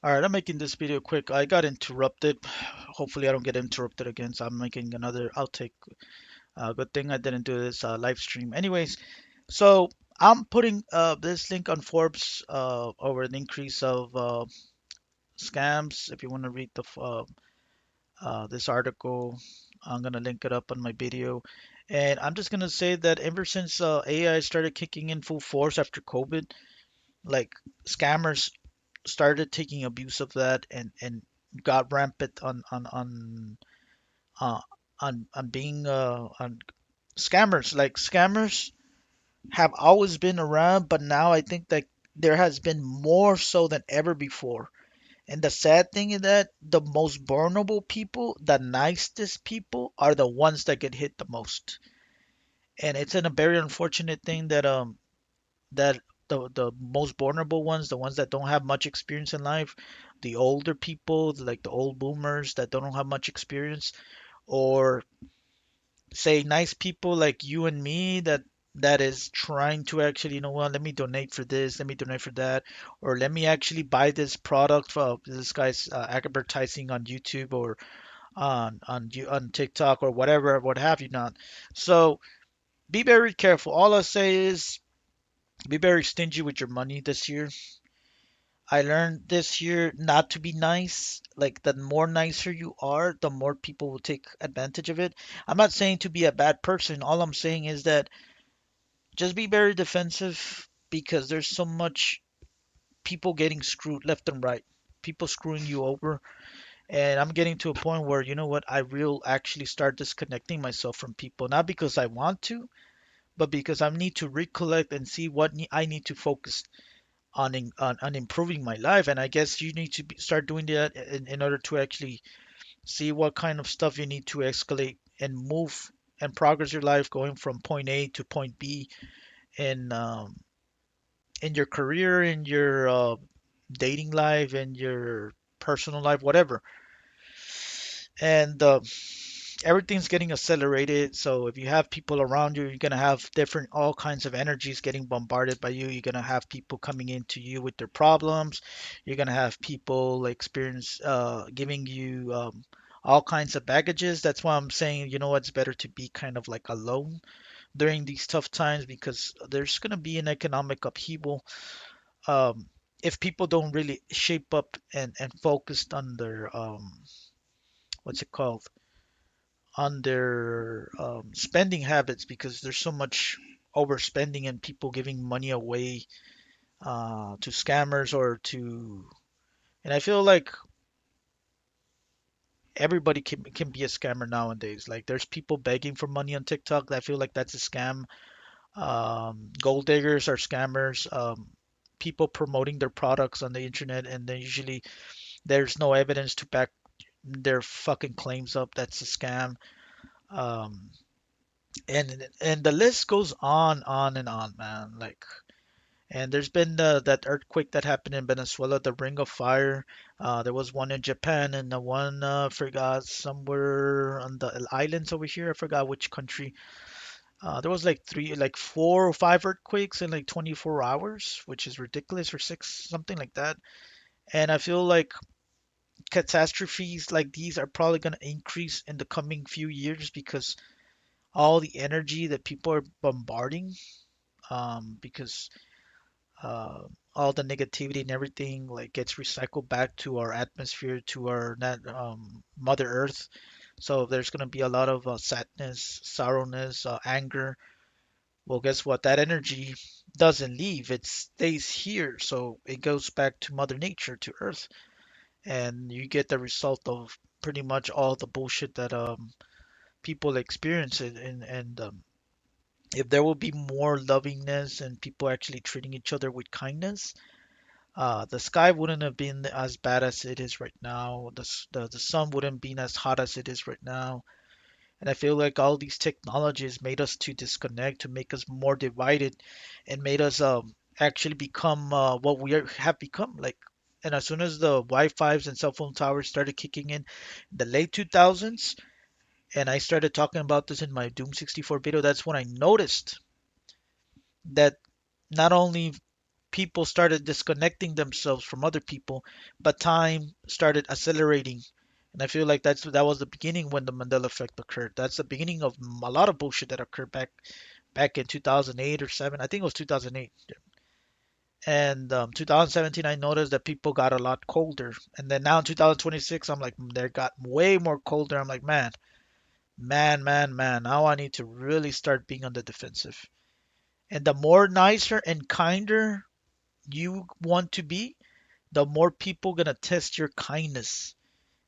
All right, I'm making this video quick. I got interrupted. Hopefully, I don't get interrupted again. So I'm making another outtake. Good thing I didn't do this live stream. Anyways, so I'm putting this link on Forbes over an increase of scams. If you want to read this article, I'm gonna link it up on my video. And I'm just gonna say that ever since AI started kicking in full force after COVID, like scammers started taking abuse of that and got rampant uh, on being on scammers. Like scammers have always been around, but now I think that there has been more so than ever before. And the sad thing is that the most vulnerable people, the nicest people, are the ones that get hit the most. And it's a very unfortunate thing that the most vulnerable ones, the ones that don't have much experience in life, the older people, like the old boomers that don't have much experience, or say nice people like you and me that is trying to actually, you know what, let me donate for this, let me donate for that, or let me actually buy this product for this guy's advertising on YouTube or on TikTok or whatever, what have you not. So be very careful. All I say is be very stingy with your money this year. I learned this year not to be nice. Like the more nicer you are, the more people will take advantage of it. I'm not saying to be a bad person. All I'm saying is that just be very defensive because there's so much people getting screwed left and right. People screwing you over. And I'm getting to a point where, you know what, I will actually start disconnecting myself from people. Not because I want to, but because I need to recollect and see what I need to focus on improving my life. And I guess you need to start doing that in order to actually see what kind of stuff you need to escalate and move and progress your life going from point A to point B in your career, in your dating life, in your personal life, whatever. And everything's getting accelerated. So if you have people around you, you're gonna have different all kinds of energies getting bombarded by you. You're gonna have people coming into you with their problems. You're gonna have people like experience giving you all kinds of baggages. That's why I'm saying, you know what, it's better to be kind of like alone during these tough times because there's gonna be an economic upheaval. Um, if people don't really shape up and focused on their what's it called, on their spending habits, because there's so much overspending and people giving money away to scammers or to, and I feel like everybody can be a scammer nowadays. Like there's people begging for money on TikTok. I feel like that's a scam. Gold diggers are scammers. People promoting their products on the internet and then usually there's no evidence to back their fucking claims up. That's a scam. Um, and the list goes on and on, man. Like, and there's been that earthquake that happened in Venezuela, the Ring of Fire. There was one in Japan and the one forgot somewhere on the islands over here. I forgot which country. There was like three, like four or five earthquakes in like 24 hours, which is ridiculous, or six, something like that. And I feel like catastrophes like these are probably going to increase in the coming few years because all the energy that people are bombarding, because uh, all the negativity and everything like gets recycled back to our atmosphere, to our Mother Earth. So there's going to be a lot of sadness, sorrowness, anger. Well, guess what? That energy doesn't leave; it stays here. So it goes back to Mother Nature, to Earth, and you get the result of pretty much all the bullshit that people experience. And if there will be more lovingness and people actually treating each other with kindness, the sky wouldn't have been as bad as it is right now. The sun wouldn't be as hot as it is right now. And I feel like all these technologies made us to disconnect, to make us more divided, and made us actually become what have become. Like, and as soon as the Wi-Fi's and cell phone towers started kicking in the late 2000s, and I started talking about this in my Doom 64 video, that's when I noticed that not only people started disconnecting themselves from other people, but time started accelerating. And I feel like that was the beginning when the Mandela effect occurred. That's the beginning of a lot of bullshit that occurred back in 2008 or 7. I think it was 2008. And 2017, I noticed that people got a lot colder. And then now in 2026, I'm like, they got way more colder. I'm like, man. Now I need to really start being on the defensive. And the more nicer and kinder you want to be, the more people gonna test your kindness.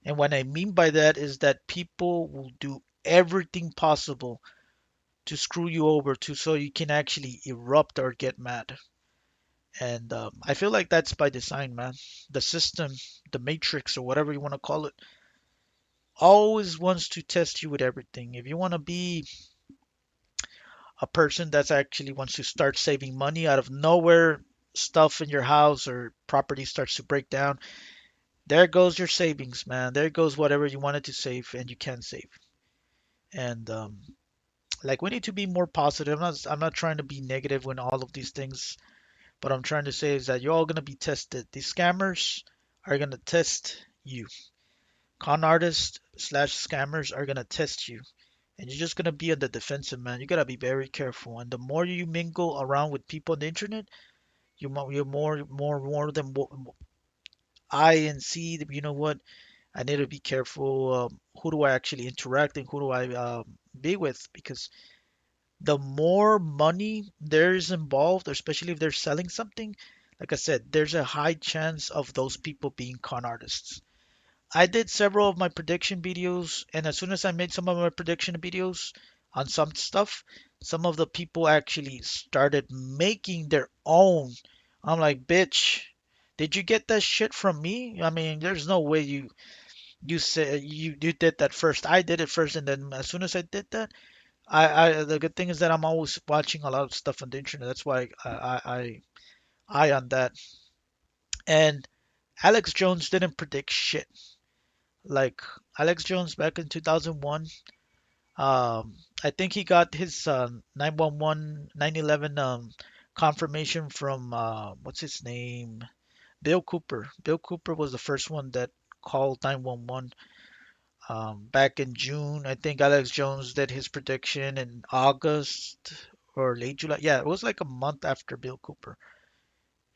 And what I mean by that is that people will do everything possible to screw you over to so you can actually erupt or get mad. And I feel like that's by design, man. The system, the matrix, or whatever you want to call it, always wants to test you with everything. If you want to be a person that's actually wants to start saving money out of nowhere, stuff in your house or property starts to break down, there goes your savings, man. There goes whatever you wanted to save and you can save. And like we need to be more positive. I'm not trying to be negative when all of these things, but I'm trying to say is that you're all gonna be tested. These scammers are gonna test you. Con artists slash scammers are gonna test you. And you're just gonna be on the defensive, man. You gotta be very careful. And the more you mingle around with people on the internet, you're more than I and see. You know what? I need to be careful. Who do I actually interact and who do I be with? Because the more money there is involved, especially if they're selling something, like I said, there's a high chance of those people being con artists. I did several of my prediction videos, and as soon as I made some of my prediction videos on some stuff, some of the people actually started making their own. I'm like, bitch, did you get that shit from me? I mean, there's no way you said you did that first. I did it first, and then as soon as I did that, I the good thing is that I'm always watching a lot of stuff on the internet. That's why I on that. And Alex Jones didn't predict shit. Like Alex Jones back in 2001, I think he got his 911 911 confirmation from what's his name? Bill Cooper. Bill Cooper was the first one that called 911 back in June. I think Alex Jones did his prediction in August or late July. Yeah, it was like a month after Bill Cooper.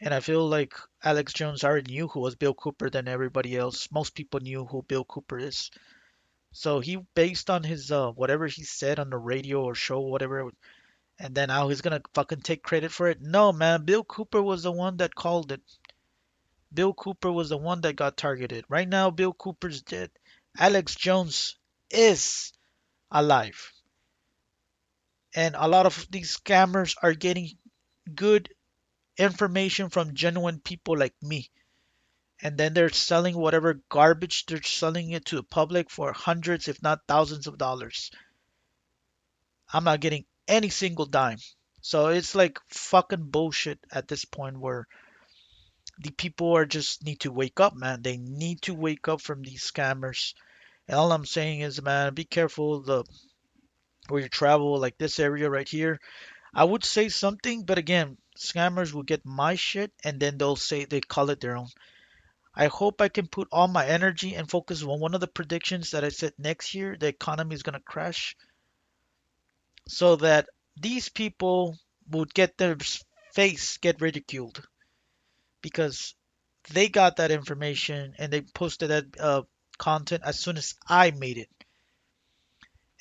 And I feel like Alex Jones already knew who was Bill Cooper than everybody else. Most people knew who Bill Cooper is. So he based on his whatever he said on the radio or show, whatever, and then how he's gonna fucking take credit for it. No, man, Bill Cooper was the one that called it. Bill Cooper was the one that got targeted. Right now, Bill Cooper's dead. Alex Jones is alive. And a lot of these scammers are getting good information from genuine people like me. And then they're selling whatever garbage they're selling it to the public for hundreds, if not thousands of dollars. I'm not getting any single dime. So it's like fucking bullshit at this point where the people are just need to wake up, man. They need to wake up from these scammers. And all I'm saying is, man, be careful the where you travel, like this area right here. I would say something, but again, scammers will get my shit and then they'll say they call it their own. I hope I can put all my energy and focus on one of the predictions that I said next year, the economy is gonna crash, so that these people would get their face get ridiculed because they got that information and they posted that content as soon as I made it.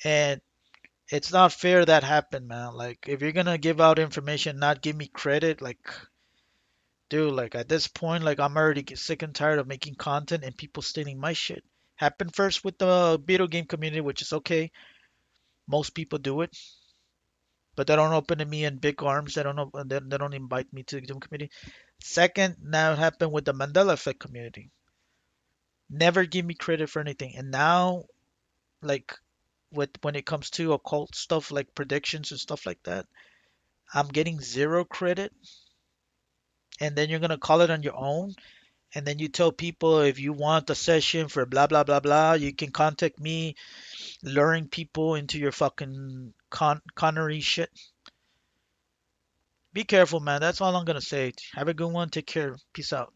And it's not fair that happened, man. Like, if you're gonna give out information, not give me credit, like, dude, like at this point, like I'm already sick and tired of making content and people stealing my shit. Happened first with the video game community, which is okay. Most people do it, but they don't open to me in big arms. They don't invite me to the game community. Second, now it happened with the Mandela Effect community. Never give me credit for anything. And now, like with when it comes to occult stuff like predictions and stuff like that, I'm getting zero credit. And then you're gonna call it on your own. And then you tell people if you want a session for blah blah blah blah, you can contact me, luring people into your fucking connery shit. Be careful, man. That's all I'm gonna say. Have a good one. Take care. Peace out.